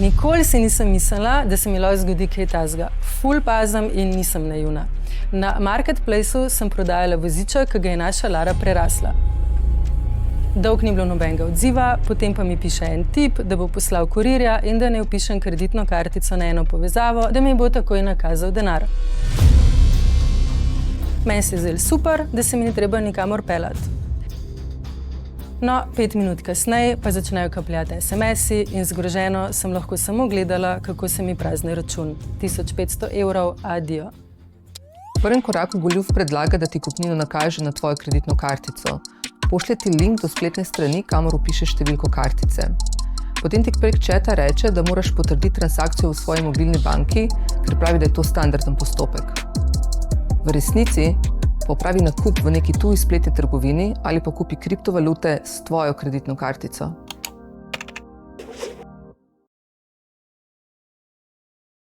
Nikoli si nisem mislila, da se mi lahko zgodi kaj takega. Ful pazim in nisem naivna. Na marketplaceu sem prodajala voziček, ki ga je naša Lara prerasla. Dolgo ni bilo nobenega odziva, potem pa mi piše en tip, da bo poslal kurirja in da ne vpišem kreditno kartico na eno povezavo, da mi bo takoj nakazal denar. Meni se je zdelo super, da se mi ni treba nikamor peljati. No, 5 minut kasneje pa začnejo kapljati SMS-i in zgroženo sem lahko samo gledala, kako se mi prazni račun. 1500 evrov, adijo. V prvem koraku goljuf predlaga, da ti kupnino nakaže na tvojo kreditno kartico. Pošlje ti link do spletne strani, kamor vpišeš številko kartice. Potem ti prek četa reče, da moraš potrditi transakcijo v svoji mobilni banki, ker pravi, da je to standarden postopek. V resnici pa opravi nakup v neki tuji spletni trgovini ali pa kupi kriptovalute s tvojo kreditno kartico.